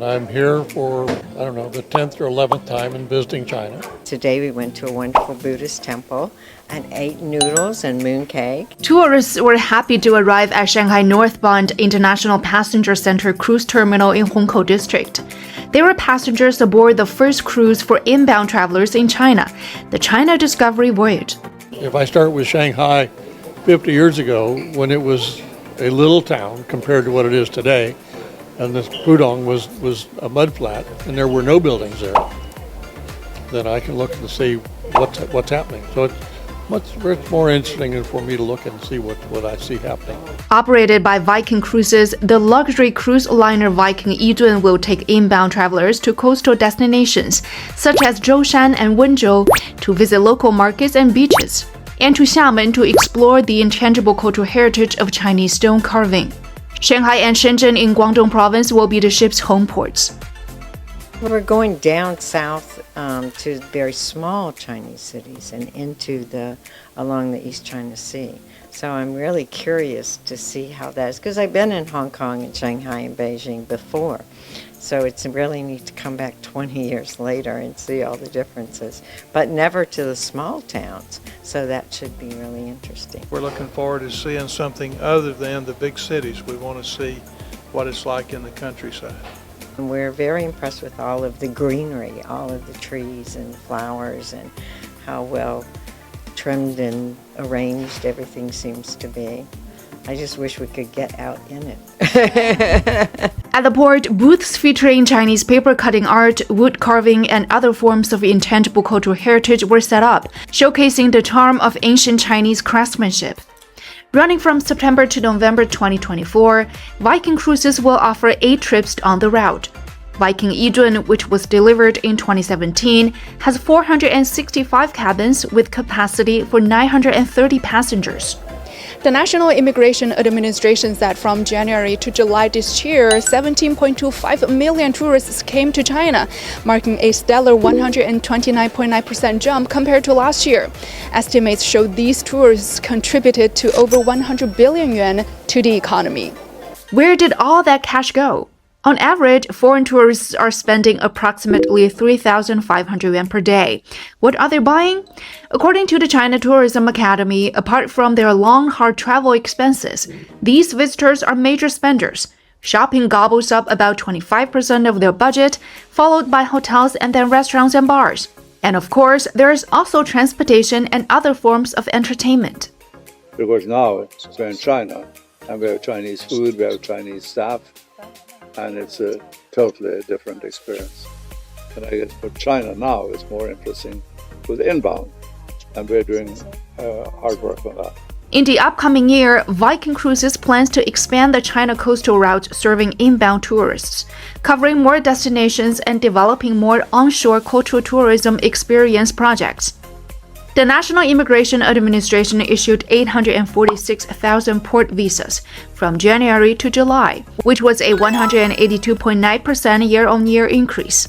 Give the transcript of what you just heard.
I'm here for, I don't know, the 10th or 11th time in visiting China. Today we went to a wonderful Buddhist temple and ate noodles and mooncake. Tourists were happy to arrive at Shanghai North Bund International Passenger Center cruise terminal in Hongkou District. They were passengers aboard the first cruise for inbound travelers in China, the China Discovery Voyage. If I start with Shanghai 50 years ago, when it was a little town compared to what it is today, and this Pudong was a mud flat, and there were no buildings there, then I can look and see what's happening. So it's more interesting for me to look and see what I see happening. Operated by Viking Cruises, the luxury cruise liner Viking Yidun will take inbound travelers to coastal destinations such as Zhoushan and Wenzhou to visit local markets and beaches, and to Xiamen to explore the intangible cultural heritage of Chinese stone carving. Shanghai and Shenzhen in Guangdong province will be the ship's home ports. We're going down south to very small Chinese cities and along the East China Sea. So I'm really curious to see how that is, because I've been in Hong Kong and Shanghai and Beijing before. So it's really neat to come back 20 years later and see all the differences, but never to the small towns. So that should be really interesting. We're looking forward to seeing something other than the big cities. We want to see what it's like in the countryside. And we're very impressed with all of the greenery, all of the trees and flowers, and how well trimmed and arranged everything seems to be. I just wish we could get out in it. At the port, booths featuring Chinese paper cutting art, wood carving, and other forms of intangible cultural heritage were set up, showcasing the charm of ancient Chinese craftsmanship. Running from September to November 2024, Viking Cruises will offer 8 trips on the route. Viking Yidun, which was delivered in 2017, has 465 cabins with capacity for 930 passengers. The National Immigration Administration said from January to July this year, 17.25 million tourists came to China, marking a stellar 129.9% jump compared to last year. Estimates show these tourists contributed to over 100 billion yuan to the economy. Where did all that cash go? On average, foreign tourists are spending approximately 3,500 yuan per day. What are they buying? According to the China Tourism Academy, apart from their long, hard travel expenses, these visitors are major spenders. Shopping gobbles up about 25% of their budget, followed by hotels and then restaurants and bars. And of course, there is also transportation and other forms of entertainment. Because now we're in China, and we have Chinese food, we have Chinese staff, and it's a totally different experience. And I guess for China now, it's more interesting with inbound, and we're doing hard work on that. In the upcoming year, Viking Cruises plans to expand the China coastal route serving inbound tourists, covering more destinations and developing more onshore cultural tourism experience projects. The National Immigration Administration issued 846,000 port visas from January to July, which was a 182.9% year-on-year increase.